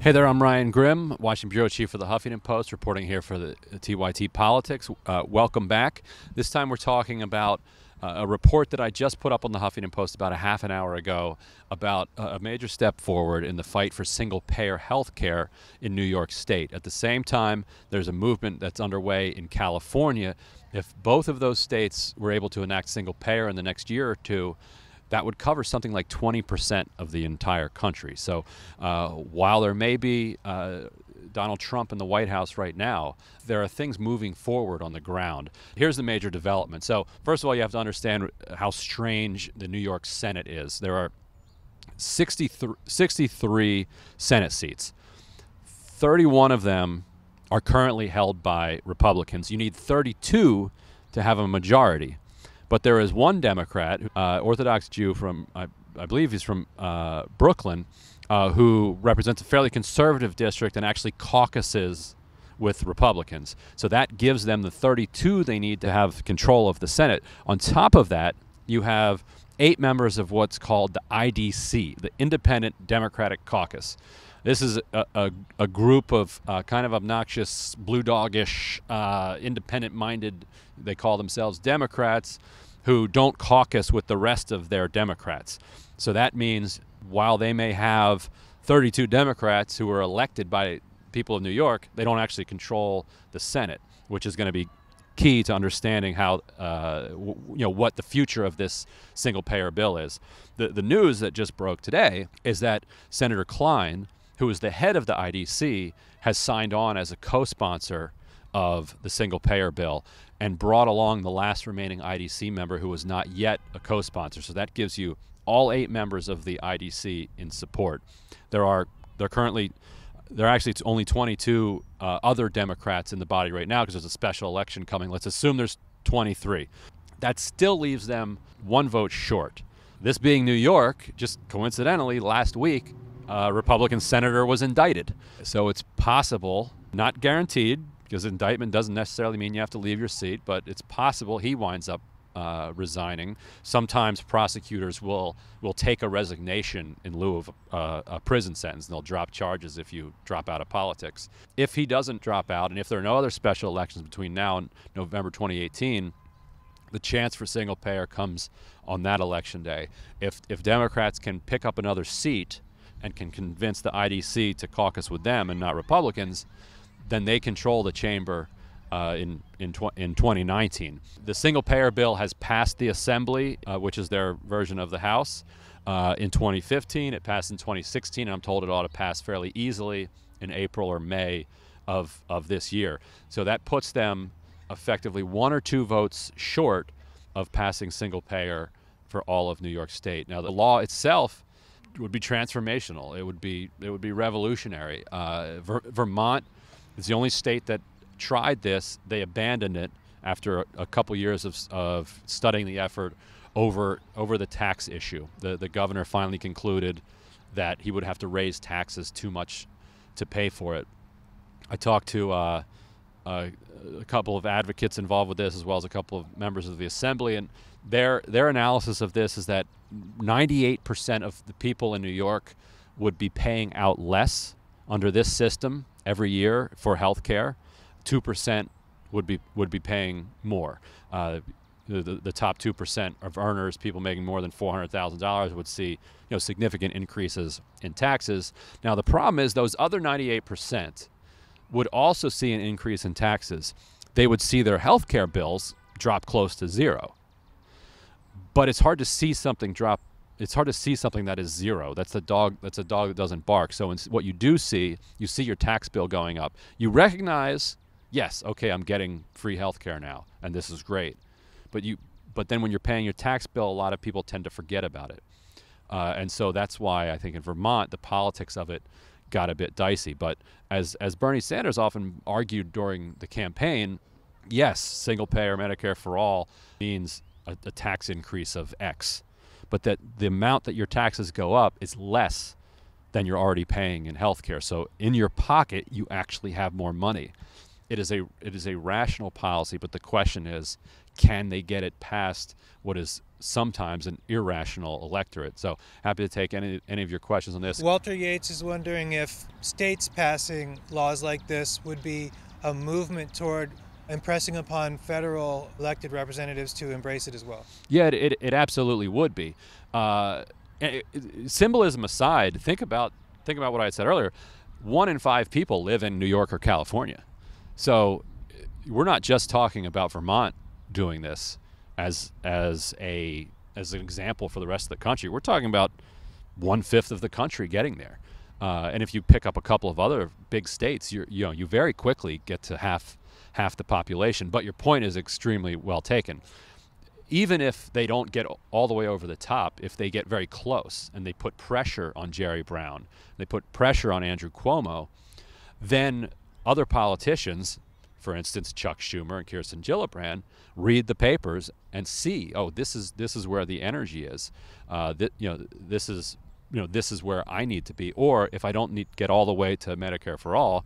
Hey there, I'm Ryan Grimm, Washington Bureau Chief for the Huffington Post, reporting here for the TYT Politics. Welcome back. This time we're talking about a report that I just put up on the Huffington Post about a half an hour ago about a major step forward in the fight for single-payer health care in New York State. At the same time, there's a movement that's underway in California. If both of those states were able to enact single-payer in the next year or two, that would cover something like 20% of the entire country. So while there may be Donald Trump in the White House right now, there are things moving forward on the ground. Here's the major development. So first of all, you have to understand how strange the New York Senate is. There are 63 Senate seats. 31 of them are currently held by Republicans. You need 32 to have a majority. But there is one Democrat, Orthodox Jew from, I believe he's from Brooklyn, who represents a fairly conservative district and actually caucuses with Republicans. So that gives them the 32 they need to have control of the Senate. On top of that, you have 8 members of what's called the IDC, the Independent Democratic Caucus. This is a group of kind of obnoxious, blue dog-ish, independent-minded, they call themselves Democrats, who don't caucus with the rest of their Democrats. So that means while they may have 32 Democrats who are elected by people of New York, they don't actually control the Senate, which is going to be key to understanding how, what the future of this single-payer bill is. The news that just broke today is that Senator Klein, who is the head of the IDC, has signed on as a co-sponsor of the single-payer bill and brought along the last remaining IDC member who was not yet a co-sponsor. So that gives you all 8 members of the IDC in support. There are actually only 22 other Democrats in the body right now because there's a special election coming. Let's assume there's 23. That still leaves them 1 vote short. This being New York, just coincidentally, last week, a Republican senator was indicted. So it's possible, not guaranteed, because indictment doesn't necessarily mean you have to leave your seat, but it's possible he winds up resigning. Sometimes prosecutors will take a resignation in lieu of a prison sentence, and they'll drop charges if you drop out of politics. If he doesn't drop out, and if there are no other special elections between now and November 2018, the chance for single payer comes on that election day. If Democrats can pick up another seat and can convince the IDC to caucus with them and not Republicans, then they control the chamber in 2019. The single-payer bill has passed the Assembly, which is their version of the House, in 2015. It passed in 2016, and I'm told it ought to pass fairly easily in April or May of this year. So that puts them effectively 1 or 2 votes short of passing single-payer for all of New York State. Now, the law itself would be transformational. It would be revolutionary. Vermont is the only state that tried this. They abandoned it after a couple years of studying the effort over the tax issue. The governor finally concluded that he would have to raise taxes too much to pay for it. I talked to a couple of advocates involved with this, as well as a couple of members of the Assembly, and their analysis of this is that 98% of the people in New York would be paying out less under this system every year for health care. 2% would be paying more. The top 2% of earners, people making more than $400,000, would see significant increases in taxes. Now the problem is those other 98% would also see an increase in taxes. They would see their health care bills drop close to zero. But it's hard to see something drop. It's hard to see something that is zero. That's a dog that doesn't bark. So what you do see, you see your tax bill going up. You recognize, yes, okay, I'm getting free health care now, and this is great. But then when you're paying your tax bill, a lot of people tend to forget about it. And so that's why I think in Vermont, the politics of it got a bit dicey. But as Bernie Sanders often argued during the campaign, yes, single-payer Medicare for all means a tax increase of X, but that the amount that your taxes go up is less than you're already paying in health care. So in your pocket, you actually have more money. It is a rational policy, but the question is, can they get it past what is sometimes an irrational electorate. So happy to take any of your questions on this. Walter Yates is wondering if states passing laws like this would be a movement toward impressing upon federal elected representatives to embrace it as well. Yeah, it absolutely would be. Symbolism aside, think about what I had said earlier. 1 in 5 people live in New York or California. So we're not just talking about Vermont doing this as an example for the rest of the country. We're talking about 1/5 of the country getting there. And if you pick up a couple of other big states, you very quickly get to half the population. But your point is extremely well taken. Even if they don't get all the way over the top, if they get very close and they put pressure on Jerry Brown, they put pressure on Andrew Cuomo, then other politicians, for instance Chuck Schumer and Kirsten Gillibrand, read the papers and see, oh, this is where the energy is. This is where I need to be. Or if I don't get all the way to Medicare for all,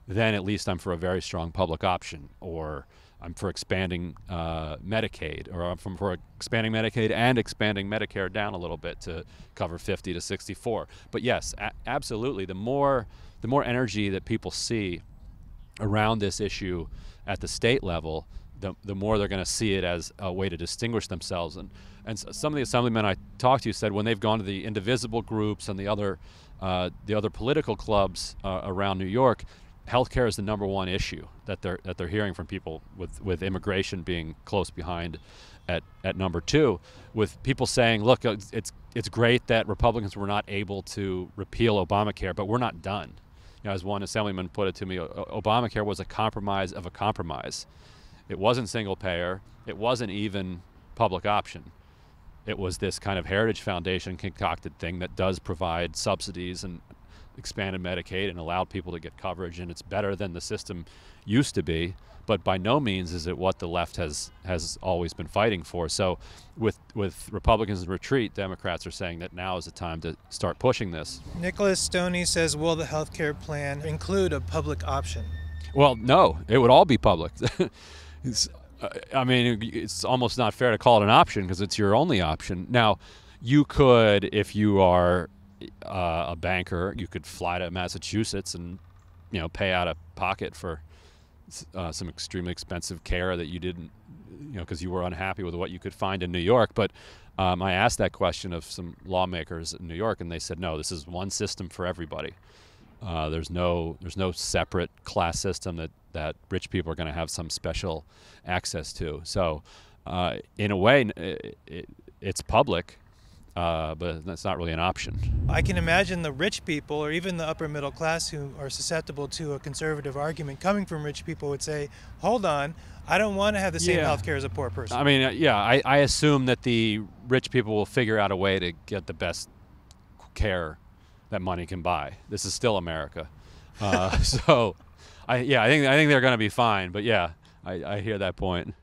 then at least I'm for a very strong public option, or I'm for expanding Medicaid, or I'm for expanding Medicaid and expanding Medicare down a little bit to cover 50 to 64. But yes, absolutely, the more energy that people see around this issue at the state level, the more they're going to see it as a way to distinguish themselves. And some of the assemblymen I talked to said when they've gone to the indivisible groups and the other political clubs around New York, healthcare is the number one issue that they're hearing from people, with immigration being close behind at number 2, with people saying, look, it's great that Republicans were not able to repeal Obamacare, but we're not done. As one assemblyman put it to me, Obamacare was a compromise of a compromise. It wasn't single payer. It wasn't even public option. It was this kind of Heritage Foundation concocted thing that does provide subsidies and expanded Medicaid and allowed people to get coverage, and it's better than the system used to be, but by no means is it what the left has always been fighting for. So with Republicans in retreat, Democrats are saying that now is the time to start pushing this. Nicholas Stoney says, will the health care plan include a public option? Well, no, it would all be public. It's almost not fair to call it an option because it's your only option. Now, you could, if you are a banker, you could fly to Massachusetts and pay out of pocket for some extremely expensive care that you didn't, because you were unhappy with what you could find in New York. But I asked that question of some lawmakers in New York, and they said, no, this is one system for everybody. There's no separate class system that rich people are going to have some special access to. So in a way, it's public. But that's not really an option. I can imagine the rich people, or even the upper middle class who are susceptible to a conservative argument coming from rich people, would say, hold on, I don't want to have the same health care as a poor person. I mean, I assume that the rich people will figure out a way to get the best care that money can buy. This is still America. So I think they're going to be fine. But yeah, I hear that point.